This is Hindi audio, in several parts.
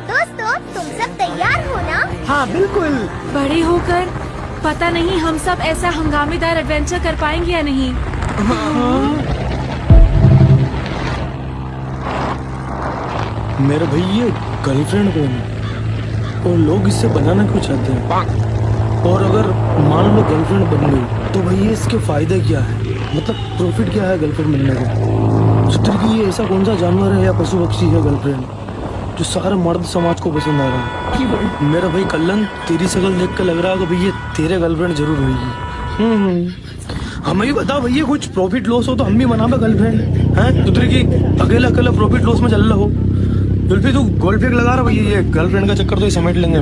दोस्तों तुम सब तैयार हो ना? हाँ बिल्कुल। बड़े होकर पता नहीं हम सब ऐसा हंगामेदार एडवेंचर कर पाएंगे या नहीं। मेरे भाई ये गर्लफ्रेंड कौन है और लोग इससे बनाना क्यों चाहते हैं? और अगर मान लो गर्लफ्रेंड बन गई तो भैया इसके फायदे क्या है, मतलब प्रॉफिट क्या है गर्लफ्रेंड बनने का? चित्र की ये ऐसा कौन सा जानवर है या पशु पक्षी है गर्लफ्रेंड जो सारे मर्द समाज को पसंद आ रहा है? मेरा भाई कल्लन तेरी शक्ल देख कर लग रहा है कि भैया तेरे गर्लफ्रेंड जरूर होगी। हमें भी बता भैया, कुछ प्रॉफिट लॉस हो तो हम भी बना गर्लफ्रेंड है। तुतरी की अकेला अकेला प्रॉफिट लॉस में चल रहा हो। जुल्फी तू गोल्ड फेक लगा रहा भैया, ये गर्लफ्रेंड का चक्कर तो ये समेट लेंगे।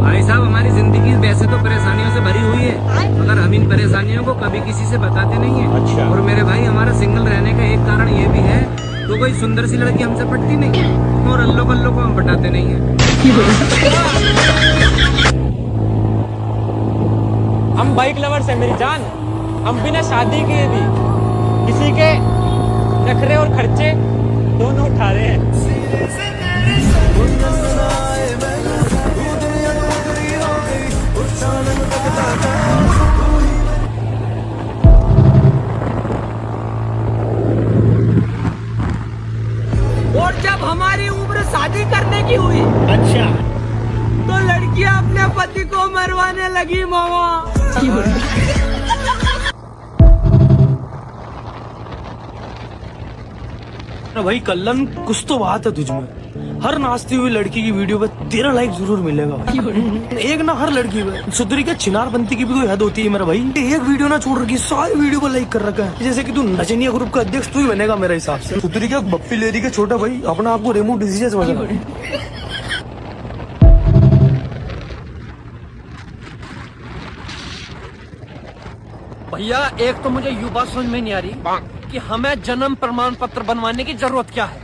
भाई साहब हमारी जिंदगी वैसे तो परेशानियों से भरी हुई है, मगर हम इन परेशानियों को कभी किसी से बताते नहीं है। अच्छा। और मेरे भाई हमारा सिंगल रहने का एक कारण ये भी है, तो कोई सुंदर सी लड़की हमसे पटती नहीं है और अल्लो कल्लो को हम पटाते नहीं है। हम बाइक लवर्स हैं मेरी जान, हम बिना शादी किए भी किसी के नखरे और खर्चे दोनों उठा रहे हैं। और जब हमारी उम्र शादी करने की हुई, अच्छा, तो लड़कियां अपने पति को मरवाने लगी मामा। भाई कल्लन कुछ तो बात है तुझमें। हर नाचती हुई लड़की की वीडियो पे तेरा लाइक जरूर मिलेगा। एक ना हर लड़की पे सुधरी के चिनार बनती की भी कोई हद होती है मेरा भाई। एक वीडियो ना छोड़ रखी, सारी वीडियो को लाइक कर रखा है। जैसे कि तू नचनिया ग्रुप का अध्यक्ष तू ही बनेगा मेरे हिसाब से। सुधरी के बप्पी लेरी के छोटा भाई अपना आपको रेमो डिजीज समझ रहा है। भैया एक तो मुझे ये बात समझ में नहीं आ रही कि हमें जन्म प्रमाण पत्र बनवाने की जरूरत क्या है।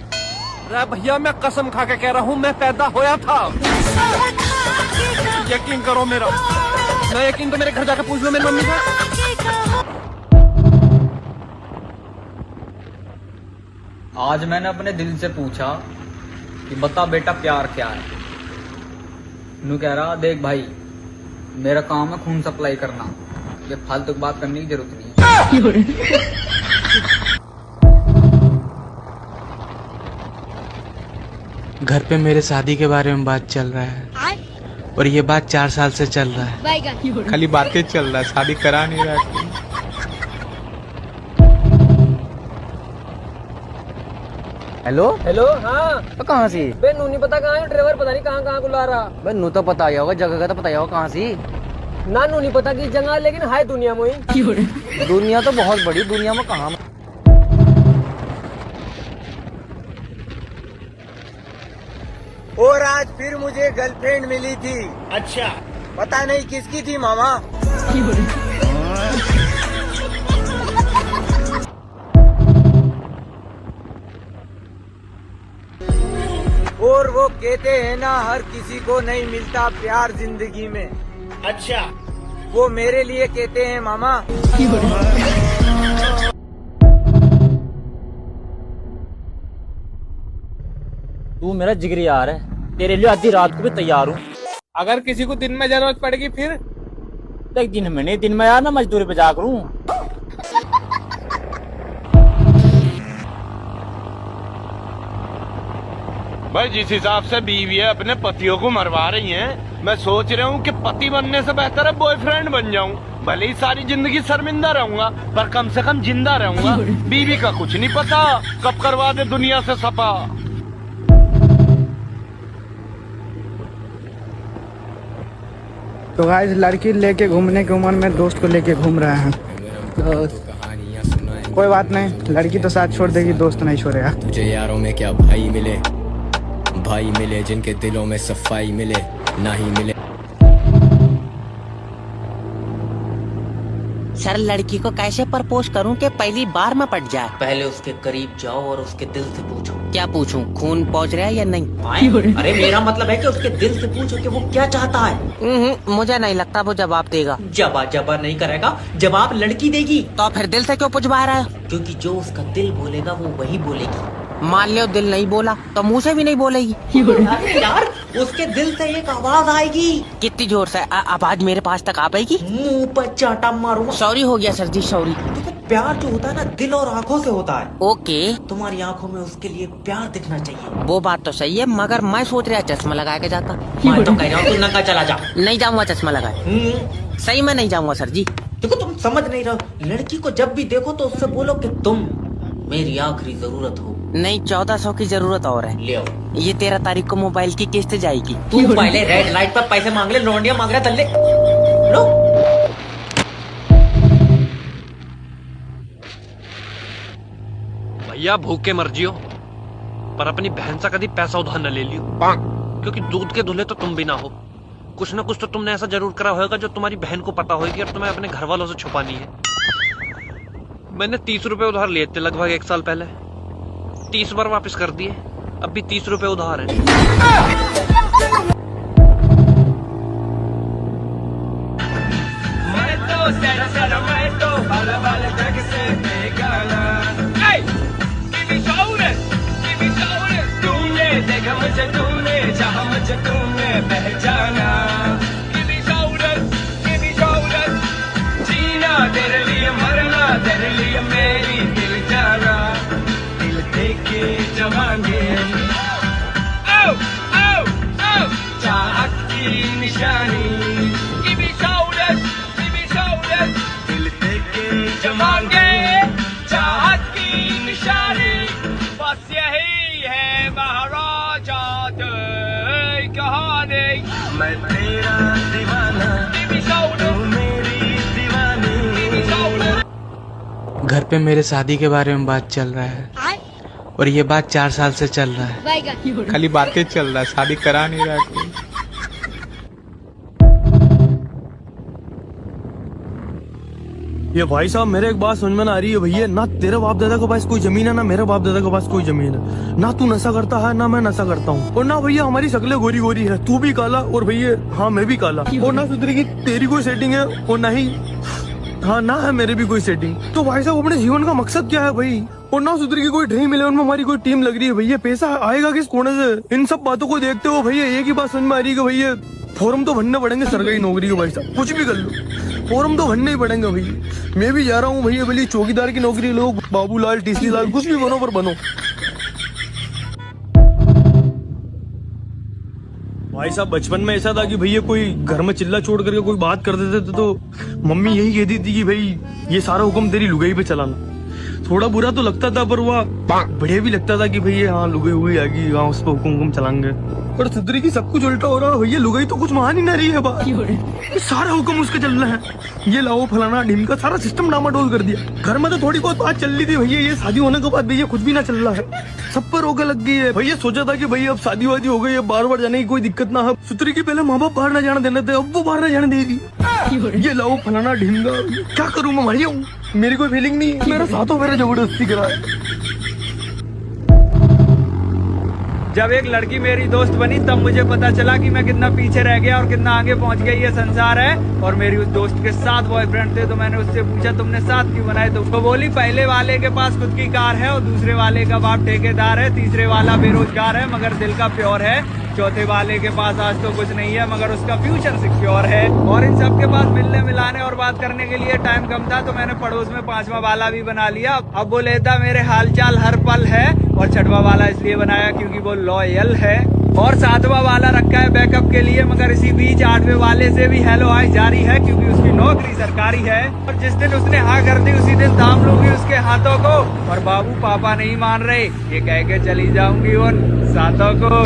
अरे भैया मैं कसम खा के कह रहा हूँ, मैं पैदा होया था। यकीन करो मेरा, मैं यकीन तो मेरे घर जाकर पूछ लो मेरी मम्मी से। आज मैंने अपने दिल से पूछा कि बता बेटा प्यार क्या है। नू कह रहा देख भाई मेरा काम है खून सप्लाई करना, ये फालतू की बात करने की जरूरत नहीं है। घर पे मेरे शादी के बारे में बात चल रहा है और ये बात 4 साल से चल रहा है। खाली बातें चल रहा है, शादी करा नहीं रहा है। हेलो हेलो, हाँ तो कहाँ से? बे नू नहीं पता कहाँ है ड्राइवर, पता नहीं कहाँ कहाँ बुला रहा। भाई नू तो पता ही होगा, जगह का तो पता ही होगा कहाँ से। ना नू नहीं पता कि जगह, लेकिन हाय दुनिया में ही। दुनिया तो बहुत बड़ी, दुनिया में कहाँ। और आज फिर मुझे गर्लफ्रेंड मिली थी। अच्छा, पता नहीं किसकी थी मामा। और वो कहते हैं ना हर किसी को नहीं मिलता प्यार जिंदगी में। अच्छा, वो मेरे लिए कहते हैं मामा। तू मेरा जिगरी यार है, तेरे लिए आधी रात को भी तैयार हूँ। अगर किसी को दिन में जरूरत पड़ेगी फिर? देख दिन में नहीं, दिन में यार ना मजदूरी पे जा करूँ। भाई जिस हिसाब से बीवियां अपने पतियों को मरवा रही हैं, मैं सोच रहा हूँ कि पति बनने से बेहतर है बॉयफ्रेंड बन जाऊँ। भले ही सारी जिंदगी शर्मिंदा रहूंगा पर कम से कम जिंदा रहूंगा। बीवी का कुछ नहीं पता कब करवा दे दुनिया से सफा। तो गाइस लड़की लेके घूमने की उम्र में दोस्त को लेके घूम रहे हैं। कोई बात नहीं, लड़की तो साथ छोड़ देगी, दोस्त नहीं छोड़ेगा। तुझे यारों में क्या भाई मिले, भाई मिले जिनके दिलों में सफाई मिले, ना ही मिले। सर लड़की को कैसे प्रपोज करूं कि पहली बार में पट जाए? पहले उसके करीब जाओ और उसके दिल से पूछो। क्या पूछूं? खून पहुंच रहा है या नहीं? अरे मेरा मतलब है कि उसके दिल से पूछो कि वो क्या चाहता है। मुझे नहीं लगता वो जवाब देगा। जवाब नहीं करेगा, जवाब लड़की देगी। तो फिर दिल से क्यों पूछवा रहा है? क्योंकि जो उसका दिल बोलेगा वो वही बोलेगी। मान लो दिल नहीं बोला तो मुंह से भी नहीं बोलेगी। अरे यार उसके दिल से एक आवाज आएगी। कितनी जोर से आवाज मेरे पास तक आ पाएगी? मुंह पर चाटा मारूंगा। सॉरी हो गया सर जी, सॉरी। तो प्यार जो होता है ना दिल और आंखों से होता है। ओके। तुम्हारी आंखों में उसके लिए प्यार दिखना चाहिए। वो बात तो सही है, मगर मैं सोच रहा चश्मा लगा के जाता। मैं तो कह रहा हूँ तू नंगा चला जा। नहीं जाऊंगा चश्मा लगाए। सही में नहीं जाऊंगा सर जी। देखो तुम समझ नहीं रहे, लड़की को जब भी देखो तो उससे बोलो कि तुम मेरी आखिरी जरूरत हो। नहीं 1400 की जरूरत और है। ले आओ। ये 13 तारीख को मोबाइल की किस्त जाएगी। तू पहले रेड लाइट पर पैसे मांग ले, लौंडिया मांग रहा तल्ले। लो। भैया भूखे मर जियो, पर अपनी बहन से कभी पैसा उधार न ले लियो, क्योंकि दूध के धुले तो तुम भी ना हो। कुछ न कुछ तो तुमने ऐसा जरूर करा होगा जो तुम्हारी बहन को पता होगी और तुम्हें अपने घर वालों से छुपानी है। मैंने 30 रुपए उधार लिए थे लगभग 1 साल पहले, 30 बार वापस कर दिए, अब भी 30 रुपए उधार है। तेरे लिए मरना, तेरे लिए मेरी दिल जाना, दिल देके जवानी। ओ ओ ओ चाहत की निशानी, give me shoulders, दिल देके जवानी, चाहत की निशानी। बस यही है महाराजा की कहानी। मैं तेरा दीवाना, give me shoulders, घर पे मेरे शादी के बारे में बात चल रहा है और ये बात 4 साल से चल रहा है। खाली बातें चल रहा है, शादी करा नहीं रहा कोई। ये भाई साहब मेरे एक बात समझ में ना आ रही है भैया, ना तेरे बाप दादा के पास कोई जमीन है ना मेरे बाप दादा के पास कोई जमीन है, ना तू नशा करता है ना मैं नशा करता हूँ, और ना भैया हमारी शक्लें गोरी गोरी है, तू भी काला और भैया हाँ मैं भी काला, और ना सुधरेगी तेरी कोई सेटिंग है और ना ही हाँ ना है मेरे भी कोई सेटिंग। तो भाई साहब अपने जीवन का मकसद क्या है भाई? और ना सुधर की कोई ड्रीम मिले उनमें हमारी कोई टीम लग रही है भैया, पैसा आएगा किस कोने से? इन सब बातों को देखते हो भैया एक ही बात समझ में आ रही है भैया फॉर्म तो भरने पड़ेंगे सरकारी नौकरी के। भाई साहब कुछ भी कर लो फॉर्म तो भरने ही पड़ेंगे भैया। मैं भी जा रहा हूँ भैया, भले चौकीदार की नौकरी लो, बाबूलाल टीसी लाल कुछ भी बनो पर बनो। भाई साहब बचपन में ऐसा था कि भैया कोई घर में चिल्ला चोट करके कोई बात कर देते थे तो मम्मी यही कहती थी कि भाई ये सारा हुक्म तेरी लुगाई पे चलाना। थोड़ा बुरा तो लगता था पर वह बढ़िया भी लगता था कि भैया हाँ लुगाई हुई आएगी, हाँ उस पर हुक्म चलाएंगे। पर सुधरी की सब कुछ उल्टा हो रहा है भैया, लुगाई तो कुछ मान ही ना रही है बात, सारा हुक्म उसके चल रहा है। ये लाओ फलाना ढिमका सारा सिस्टम डामाडोल कर दिया। घर में तो थोड़ी बहुत बात चल रही थी भैया, ये शादी होने के बाद भैया कुछ भी ना चल रहा है, सब पर रोके लग गई है भैया। सोचा था कि भैया अब शादी वादी हो गई है, बार बार जाने की कोई दिक्कत ना है। सुतरी की पहले माँ बाप बाहर ना जाने देने थे, अब वो बाहर ना जाने दे रही। ये लाओ फलाना ढिमका, क्या करूँ मैं भैया? मेरी कोई फीलिंग नहीं है, मेरा साथों मेरा जबरदस्ती करा है। जब एक लड़की मेरी दोस्त बनी तब मुझे पता चला कि मैं कितना पीछे रह गया और कितना आगे पहुंच गया ये संसार है। और मेरी उस दोस्त के 7 बॉयफ्रेंड थे, तो मैंने उससे पूछा तुमने 7 क्यों बनाए? तो वो बोली पहले वाले के पास खुद की कार है और दूसरे वाले का बाप ठेकेदार है, तीसरे वाला बेरोजगार है मगर दिल का प्योर है, चौथे वाले के पास आज तो कुछ नहीं है मगर उसका फ्यूचर सिक्योर है। और इन सब के पास मिलने मिलाने और बात करने के लिए टाइम कम था, तो मैंने पड़ोस में 5वां वाला भी बना लिया। अब वो लेता मेरे हालचाल हर पल है, और 6वां वाला इसलिए बनाया क्योंकि वो लॉयल है, और 7वां वाला रखा है बैकअप के लिए। मगर इसी बीच 8वें वाले से भी हेलो हाय जारी है क्योंकि उसकी नौकरी सरकारी है। और जिस दिन उसने हाँ कर दी उसी दिन थाम लूंगी उसके हाथों को, और बाबू पापा नहीं मान रहे ये कह के चली जाऊंगी उन साथों को।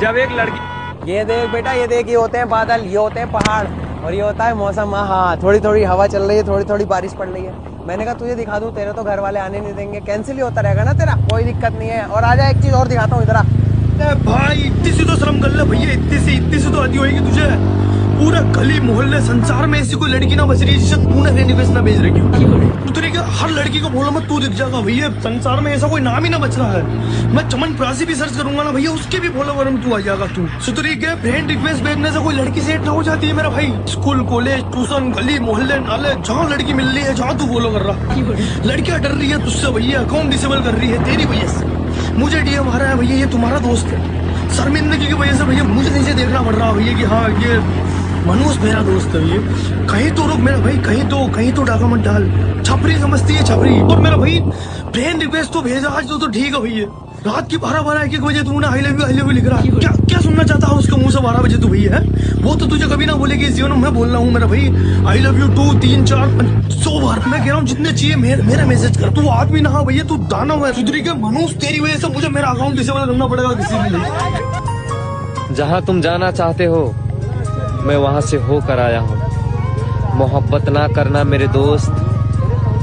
जब एक लड़की, ये देख बेटा, ये देख, ये होते हैं बादल, ये होते हैं पहाड़, और ये होता है मौसम। हाँ थोड़ी थोड़ी हवा चल रही है, थोड़ी थोड़ी बारिश पड़ रही है। मैंने कहा तुझे दिखा दूं, तेरे तो घर वाले आने नहीं देंगे, कैंसिल ही होता रहेगा ना तेरा, कोई दिक्कत नहीं है। और आजा एक चीज और दिखाता हूँ इधर। भाई इतनी सी तो शर्म कर ले भैया, इतनी सी तो आती होगी तुझे। पूरा गली मोहल्ले संसार में ऐसी कोई लड़की ना बच रही है जिसे तूने फ्रेंड रिक्वेस्ट ना भेज रखी हो। तू तरीके हर लड़की को बोलो मत, तू दिख जाएगा भैया, संसार में ऐसा कोई नाम ही ना बच रहा है। मैं चमन प्रासी भी सर्च करूंगा ना भैया, उसके भी फॉलोवर में तू आ जाएगा तू। सुतरी के फ्रेंड रिक्वेस्ट भेजने से कोई लड़की सेट ना हो जाती है मेरा भाई। स्कूल कॉलेज ट्यूशन गली मोहल्ले नाले जहाँ लड़की मिल रही है, जहाँ तू फॉलो कर रहा, लड़कियां डर रही है तुझसे भैया, अकाउंट डिसेबल कर रही है तेरी वजह से। मुझे डीएम आ रहा है भैया, ये तुम्हारा दोस्त है, शर्मिंदगी की वजह से भैया मुझे नीचे देखना पड़ रहा है भैया कि हाँ ये मनोज मेरा दोस्त है। ये कहीं तो रुक मेरा भाई, कहीं तो डाका मत डाल, छपरी समझती है छपरी। और मेरा भाई फ्रेंड रिक्वेस्ट तो भेजा आज तो ठीक है भैया, रात की 12-1 बजे तूने आई लव यू लिख रहा, क्या सुनना चाहता है उसके मुंह से 12 बजे तू भैया है? वो तो तुझे कभी ना बोलेगी इस जीवन में, मैं बोल रहा हूँ मेरा भाई आई लव यू 2, 3, 4, 100 बार। मैं कह रहा हूँ जितने चाहिए मेरा मैसेज कर, तू आदमी ना भैया, तू दाना हुआ सुधरी के मनोज, तेरी वजह से मुझे मेरा अकाउंट डिसेबल करना पड़ेगा किसी भी लिए। जहाँ तुम जाना चाहते हो मैं वहाँ से होकर आया हूँ, मोहब्बत ना करना मेरे दोस्त,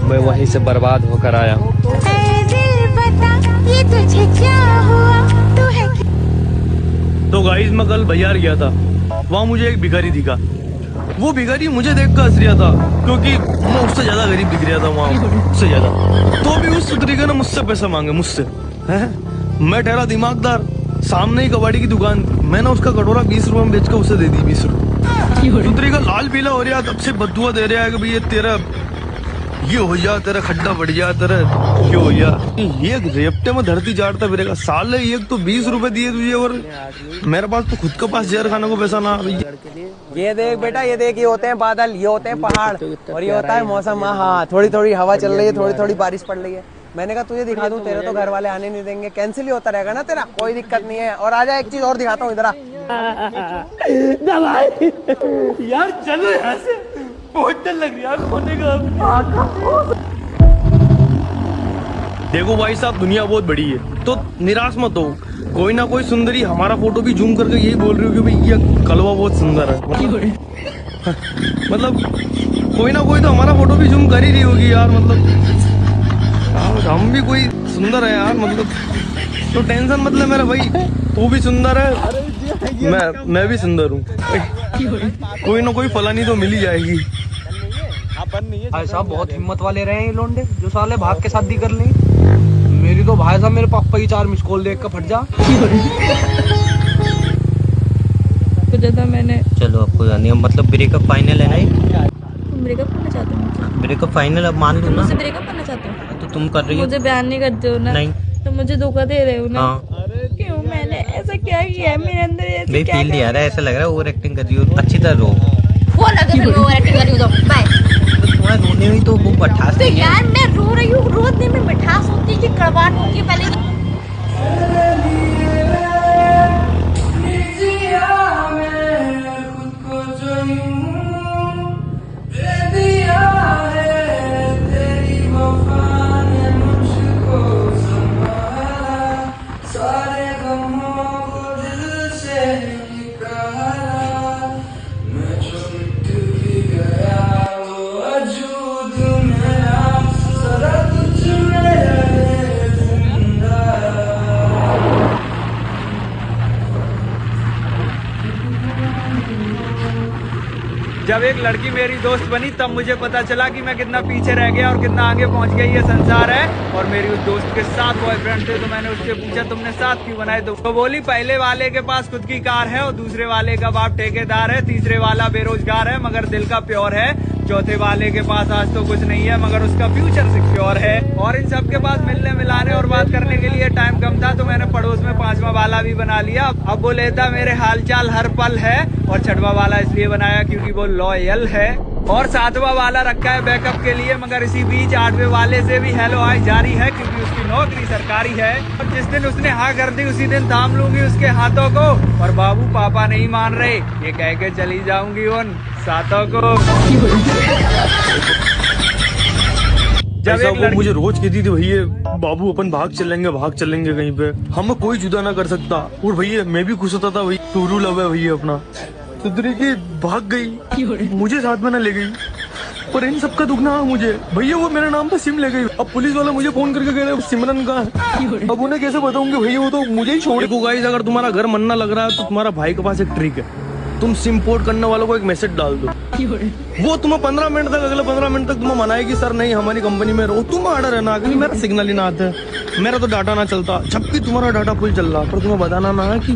मैं वहीं से बर्बाद होकर आया हूँ। ये तुझे क्या हुआ, तू है तो गाइस मैं कल बाजार गया था, वहाँ मुझे एक भिखारी दिखा। वो भिखारी मुझे देख कर हंस रहा था क्योंकि मैं उससे ज्यादा गरीब दिख रहा था वहाँ, उससे ज्यादा। तो भी उस तरीके ने मुझसे पैसा मांगे मुझसे, हैं? मैं ठहरा दिमागदार, सामने ही कबाड़ी की दुकान, मैंने उसका कटोरा 20 रुपए में बेच कर उसे दे दी 20 रुपए। तरीका लाल पीला हो रहा, तब से बदुआ दे रहा है कि भैया तेरा ये हो जा, तेरा खड्डा बढ़ जा, तेरा ये हो जा। ये रेपटे में धरती जाड़ता फिरेगा साले, एक तो 20 रुपए दिए तुझे और मेरे पास तो खुद के पास जहर खाने को पैसा ना भैया। ये देख बेटा, ये देख, ये होते हैं बादल, ये होते हैं पहाड़, और ये होता है मौसम। हाँ, थोड़ी थोड़ी हवा चल रही है, थोड़ी थोड़ी बारिश पड़ रही है। मैंने कहा तुझे दिखा दूं, तेरे तो घर वाले आने नहीं देंगे, कैंसिल ही होता रहेगा ना तेरा, कोई दिक्कत नहीं है। और आजा एक चीज और दिखाता हूँ, इधर आ। यार चलो यहाँ से, बहुत डर लग रहा है खोने का। देखो भाई साहब, दुनिया बहुत बड़ी है तो निराश मत हो, कोई ना कोई सुंदरी हमारा फोटो भी जूम करके यही बोल रही हो कि भाई ये कलवा बहुत सुंदर है। मतलब कोई ना कोई तो हमारा फोटो भी जूम कर ही रही होगी यार, मतलब हम भी कोई सुंदर है यार, मतलब तो टेंशन मतलब मेरा भाई, तू भी सुंदर है, मैं भी सुंदर हूँ, कोई ना कोई फलानी तो मिल ही जाएगी। भाई साहब बहुत हिम्मत वाले रहे हैं ये लोंडे, जो साले भाग के शादी कर ली। मेरी तो भाई साहब मेरे पापा की 4 मिस कॉल देख कर फट जा। तो था मैंने, चलो अब कोई नहीं, मतलब ब्रेकअप फाइनल है ना? तुम ब्रेकअप करना चाहते हो? ब्रेकअप फाइनल अब मान लो ना। मुझसे ब्रेकअप करना चाहते हो? तो तुम कर रही हो, मुझे बयान नहीं करते हो ना? नहीं तो मुझे धोखा दे रहे हो ना? हाँ। क्यों, मैंने ऐसा क्या किया है मेरे अंदर, ऐसा नहीं क्या फील नहीं आ रहा है, ऐसा लग रहा है ओवर एक्टिंग कर रही हो, अच्छी तरह रो। वो लगे फिर ओवर एक्टिंग कर रही हूँ तो बाय। तुम्हारे रोने में तो वो पठास तो नहीं है। यार मैं रो रही हूँ, रोने में मिठास होती है कि कड़वाहट होती है पहले। जब एक लड़की मेरी दोस्त बनी तब मुझे पता चला कि मैं कितना पीछे रह गया और कितना आगे पहुंच गया ये संसार है। और मेरी उस दोस्त के 7 बॉयफ्रेंड थे, तो मैंने उससे पूछा तुमने 7 क्यों बनाए? तो बोली पहले वाले के पास खुद की कार है और दूसरे वाले का बाप ठेकेदार है, तीसरे वाला बेरोजगार है मगर दिल का प्योर है, चौथे वाले के पास आज तो कुछ नहीं है मगर उसका फ्यूचर सिक्योर है। और इन सब के पास मिलने मिलाने और बात करने के लिए टाइम कम था, तो मैंने पड़ोस में 5वां वाला भी बना लिया। अब वो लेता मेरे हालचाल हर पल है, और 6वां वाला इसलिए बनाया क्योंकि वो लॉयल है, और 7वां वाला रखा है बैकअप के लिए। मगर इसी बीच 8वें वाले से भी हेलो हाय जारी है क्योंकि उसकी नौकरी सरकारी है। और जिस दिन उसने हाँ कर दी उसी दिन थाम लूंगी उसके हाथों को, और बाबू पापा नहीं मान रहे ये कह के चली जाऊंगी उन सातों को। जब वो मुझे रोज कहती थी भैया बाबू अपन भाग चलेंगे कहीं पे, हमें कोई जुदा ना कर सकता। और भैया मैं भी खुश होता था, भैया टूरू लव है भैया अपना। तो तरीके भाग गई, मुझे साथ में ना ले गई, पर इन सबका दुख ना मुझे भैया, वो मेरे नाम पे सिम ले गई। अब पुलिस वाला मुझे फोन करके कह रहे हैं सिमरन का, अब उन्हें कैसे बताऊंगे भैया, वो तो मुझे ही छोड़। देखो गाइस, अगर तुम्हारा घर मन ना लग रहा है तो तुम्हारा भाई के पास एक ट्रिक है, तुम सिम पोर्ट करने वालों को एक मैसेज डाल दो, वो तुम्हें 15 मिनट तक, अगले 15 मिनट तक तुम्हें मनाएगी सर नहीं हमारी कंपनी में रहो, तुम आर्डर है ना, अगली मेरा सिग्नल ही ना आता है, मेरा तो डाटा ना चलता, जबकि तुम्हारा डाटा फुल चल रहा, पर तुम्हें बताना ना है कि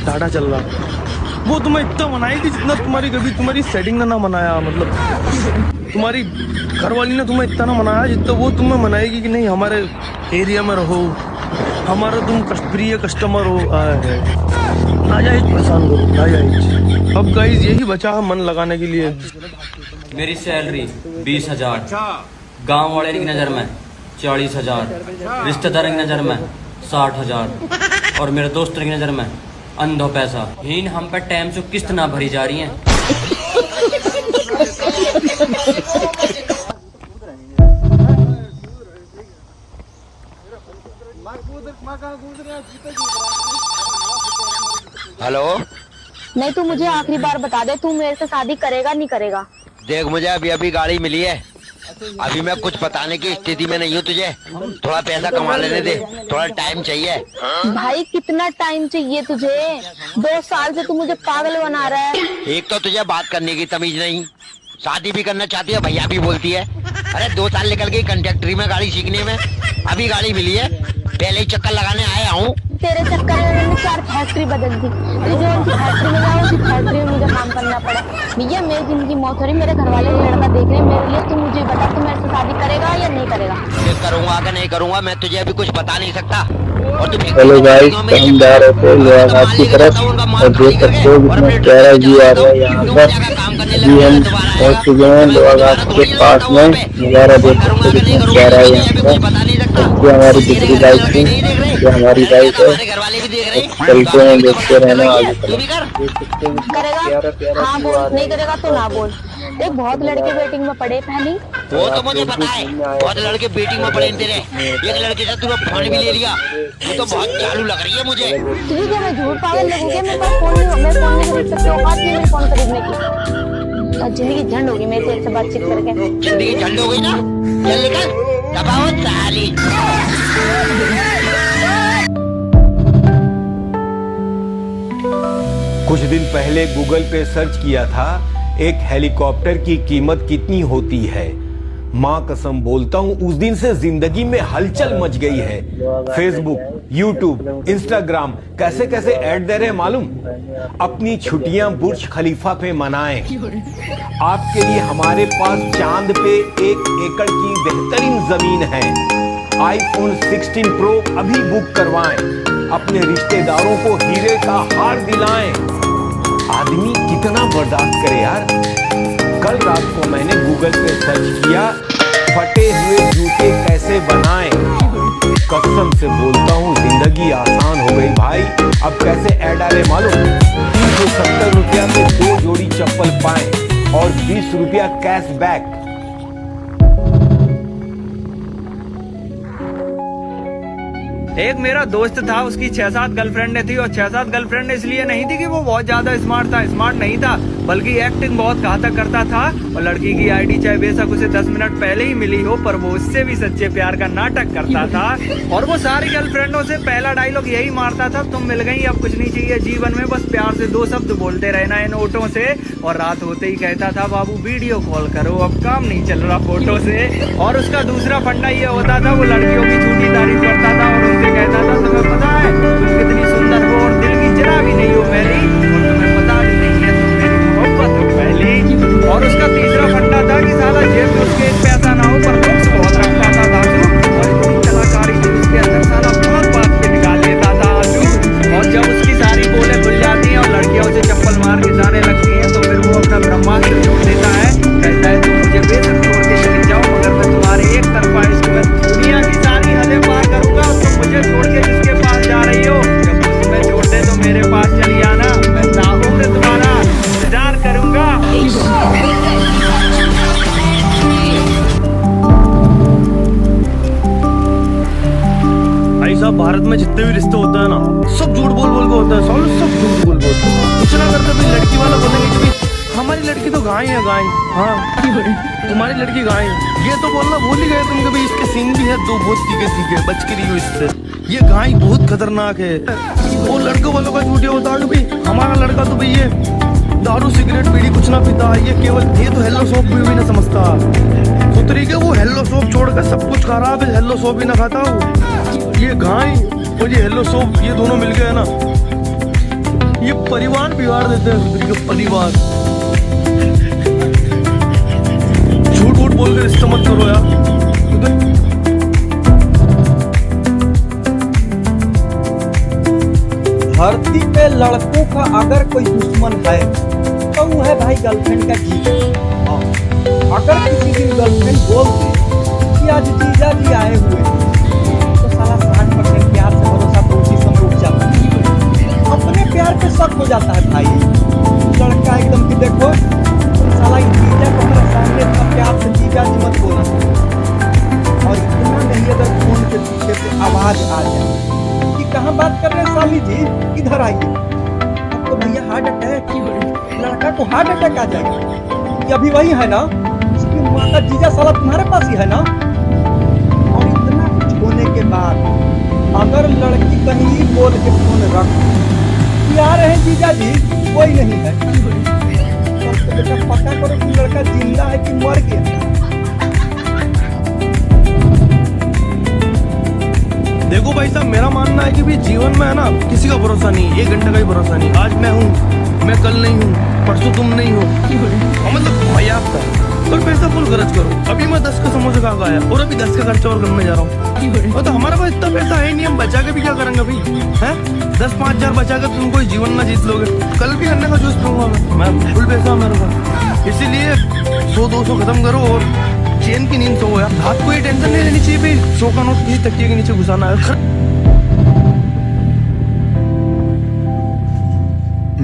डाटा चल रहा। वो तुम्हें इतना मनाएगी जितना तुम्हारी कभी तुम्हारी सेटिंग ने ना मनाया, मतलब तुम्हारी घरवाली ने तुम्हें इतना ना मनाया जितना वो तुम्हें मनाएगी कि नहीं हमारे एरिया में रहो, हमारा तुम प्रिय कस्टमर हो। नाजायज परेशान करो, नाजायज। अब गाइस यही बचा है मन लगाने के लिए। मेरी सैलरी 20,000, गांव वाले की नज़र में 40,000, रिश्तेदार की नज़र में 60,000 और मेरे दोस्त की नज़र में अंधो पैसा। हीन हम पे टाइम से किस्त ना भरी जा रही है। हेलो, नहीं तू मुझे आखिरी बार बता दे, तू मेरे से शादी करेगा नहीं करेगा? देख मुझे अभी गाड़ी मिली है, अभी मैं कुछ बताने की स्थिति में नहीं हूँ, तुझे थोड़ा पैसा कमा लेने दे, थोड़ा टाइम चाहिए। भाई कितना टाइम चाहिए तुझे? 2 साल से तू मुझे पागल बना रहा है। एक तो तुझे बात करने की तमीज नहीं, शादी भी करना चाहती है भैया भी बोलती है। अरे 2 साल निकल गई कंडक्टरी में गाड़ी सीखने में, अभी गाड़ी मिली है, पहले ही चक्कर लगाने आया हूँ। तेरे चक्कर में मैंने 4 फैक्ट्री बदल दी, मुझे उनकी फैक्ट्री में जाओ, उसी फैक्ट्री में मुझे काम करना पड़ा। भैया मेरी जिंदगी मौत हो रही, मेरे घर वाले लड़का देख रहे हैं मेरे लिए, तू मुझे बता तू मेरे से शादी करेगा या नहीं करेगा? करूँगा कि नहीं करूँगा मैं तुझे अभी कुछ बता नहीं सकता। और हेलो गाइस, हम जा रहे थे लोहाघाट की तरफ और देख सकते हो कितना प्यारा व्यू आ रहा है यहाँ पर। जी हम पहुँच चुके हैं लोहाघाट के पास में, नज़ारा देख सकते हो कितना प्यारा है यहाँ पर। ये हमारी दूसरी बाइक थी, ये हमारी बाइक है, चलते हैं देखते रहना आगे। करेगा? हाँ बोल, नहीं करेगा तो ना बोल। देख बहुत लड़के वेटिंग में पड़े पहली। वो तो मुझे पता है, बहुत लड़के वेटिंग में पड़े तेरे, एक लड़के से तूने फोन भी ले लिया, तू तो बहुत चालू लग रही है मुझे। तुझे क्या मैं झूठ पागल लगूंगी? मेरे पास फोन नहीं, मैं फोन नहीं खरीद सकती, औकात नहीं मेरे फोन खरीदने की। जिंदगी झंड होगी मेरे तेरे से बातचीत करके। जिंदगी झंड हो गई ना, चल निकल, दबाओ साली। कुछ दिन पहले गूगल पे सर्च किया था एक हेलीकॉप्टर की कीमत कितनी होती है। माँ कसम बोलता हूँ उस दिन से जिंदगी में हलचल मच गई है। फेसबुक, यूट्यूब, इंस्टाग्राम कैसे कैसे ऐड दे रहे मालूम। अपनी छुट्टियां बुर्ज खलीफा पे मनाएं। आपके लिए हमारे पास चांद पे 1 एकड़ की बेहतरीन जमीन है। आईफोन 16 प्रो अभी बुक करवाएं। अपने रिश्तेदारों को हीरे का हार दिलाएं। आदमी कितना बर्दाश्त करे यार। कल रात को मैंने गूगल पे सर्च किया फटे हुए जूते कैसे बनाएं। कसम से बोलता हूँ जिंदगी आसान हो गई भाई। अब कैसे ऐड आ रहे मालूम, 370 रुपया में 2 जोड़ी चप्पल पाएं और 20 रुपया कैशबैक। एक मेरा दोस्त था, उसकी 6-7 गर्लफ्रेंडें थी और 6-7 गर्लफ्रेंड इसलिए नहीं थी कि वो बहुत ज्यादा स्मार्ट था, स्मार्ट नहीं था, बल्कि एक्टिंग बहुत घातक करता था। और लड़की की आईडी चाहे बेशक उसे 10 मिनट पहले ही मिली हो, पर वो उससे भी सच्चे प्यार का नाटक करता था। और वो सारी गर्लफ्रेंडों से पहला डायलॉग यही मारता था, तुम मिल गई अब कुछ नहीं चाहिए जीवन में, बस प्यार से 2 शब्द बोलते रहना इन ओठों से। और रात होते ही कहता था बाबू वीडियो कॉल करो, अब काम नहीं चल रहा फोटो से। और उसका दूसरा फंडा ये होता था, वो लड़कियों की झूठी तारीफ करता था और उनसे कहता था तुम्हें पता है तुम कितनी सुंदर हो और दिल की जरा भी नहीं हो मेरी, और तुम्हें पता भी नहीं है तुम मेरी मोहब्बत हो पहली। और उसका तीसरा फंडा था कि साला जेब में उसके एक पैसा ना हो पर लुक्स बहुत रखता था दासू, और इतनी कलाकारी थी उसके अंदर, साला बहुत बात पे निकाल लेता था आजू। और जब उसकी सारी बोले खुल जाती हैं और लड़कियां उसे चप्पल मार के जाने लगती हैं तो फिर वो अपना ब्रह्मास्त्र छोड़ देता है, कहता है तुम मुझे बेशक छोड़ के चले जाओ मगर मैं तुम्हारे एक तरफा इश्क में दुनिया की सारी हदें पार करूंगा। तुम मुझे छोड़ के जिसके पास जा रही हो, जब तुम तुम्हें छोड़ दे तो मेरे पास चली आना, मैं ताउम्र तुम्हारा इंतजार करूंगा। भाई साहब भारत में जितने भी रिश्ते होते हैं ना, सब झूठ बोल बोल के होते हैं, सब झूठ बोल बोल के। कुछ ना करते भी लड़की वाला बोलेंगे कि हमारी लड़की तो गाय है गाय, हाँ तुम्हारी लड़की गाय है। ये तो बोलना भूल ही गए तुम कभी, इसके सींग भी है 2 बहुत तीखे बच के रही हो इससे। ये गाय बहुत खतरनाक है। वो लड़कों वालों का झूठ होता है कि भाई हमारा लड़का तो भाई ये दारू सिगरेट बीड़ी कुछ ना पीता, ये तो हेलो सोप भी ना समझता। तो तरीके वो हेलो सोप छोड़कर सब कुछ खा रहा है, हेलो सोप ही ना खाता वो। ये गाय और ये हेलो सोप ये दोनों मिल गए ना, ये परिवार बिगाड़ देते हैं। तरीके परिवार झूठ वूठ बोलकर रिश्ता मत करो यार। धरती पे लड़कों का अगर कोई दुश्मन है तो वो है भाई गर्लफ्रेंड का जीजा। अगर किसी दिन गर्लफ्रेंड बोल दे कि आज जीजा जी आए हुए तो साला 60% प्यार से भरोसा तो उसी समय उठ जाता है। अपने प्यार पे शक हो जाता है भाई। लड़का एकदम कि देखो साला ये जीजा को हमारे सामने इतना प्यार से जीजा जी मत बोला, और इतना नहीं अगर फोन के पीछे से आवाज आ जाए कि कहाँ बात कर रहे हैं साली जी, इधर आइए, आपको भैया हार्ट अटैक, लड़का को हार्ट अटैक आ जाएगा। ये अभी वही है ना, उसकी माँ का जीजा साला तुम्हारे पास ही है ना। और इतना कुछ होने के बाद अगर लड़की कहीं बोल के फोन रख कि आ रहे हैं जीजा जी, कोई नहीं है, तो बेटा पता करो कि लड़का जिंदा है कि मर गया। देखो भाई साहब, मेरा मानना है कि भी जीवन में है ना किसी का भरोसा नहीं, 1 घंटे का भी भरोसा नहीं। आज मैं हूँ, मैं कल नहीं हूँ, परसों तुम नहीं हो, मतलब मजाक था। और पैसा फुल खर्च करो। अभी मैं 10 का समोसा खा गया और अभी 10 का खर्चा और करने जा रहा हूँ। और तो हमारा पास इतना पैसा है नहीं, हम बचा के भी क्या करेंगे भाई, है 10-5 हजार बचा के तुम कोई जीवन ना जीत लोगे। कल भी गन्ने का जूस पीऊंगा मैं फुल पैसा मेरे पास। इसीलिए 100-200 खत्म करो और चैन की नींद सो यार। रात को ये टेंशन नहीं लेनी चाहिए भाई 100 का नोट किसी तकिए के नीचे घुसाना है।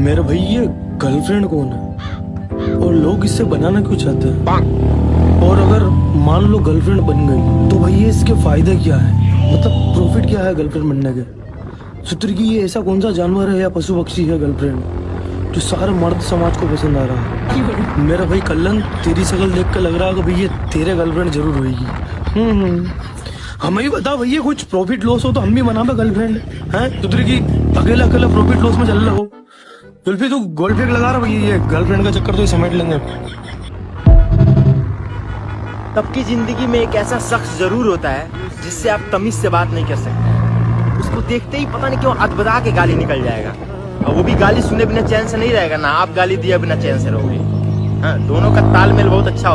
मेरे भाई ये गर्लफ्रेंड कौन है और लोग इससे बनाना क्यों चाहते हैं? और अगर मान लो गर्लफ्रेंड बन गई तो भैया इसके फायदे क्या है, मतलब प्रॉफिट क्या है गर्लफ्रेंड बनने के? सूत्र की ये ऐसा कौन सा जानवर है या पशु पक्षी है गर्लफ्रेंड जो सारे मर्द समाज को पसंद आ रहा है? मेरा भाई कल्लन तेरी शक्ल देख कर लग रहा है कि भैया तेरे गर्लफ्रेंड जरूर होगी। हमें भी बता भैया, कुछ प्रॉफिट लॉस हो तो हम भी बना गर्लफ्रेंड है। तुतरी की अकेला अकेला प्रॉफिट लॉस में चल रहा हो। जुल्फी तू गोल्ड फेक लगा रहा भैया, ये गर्लफ्रेंड का चक्कर तो ही समेट लेंगे। सबकी जिंदगी में एक ऐसा शख्स जरूर होता है जिससे आप तमीज से बात नहीं कर सकते। उसको देखते ही पता नहीं क्यों अदबदा के गाली निकल जाएगा, और वो भी गाली सुने बिना चैन से नहीं रहेगा ना आप गाली दिए बिना चैन से रहोगे। हाँ, दोनों का तालमेल बहुत अच्छा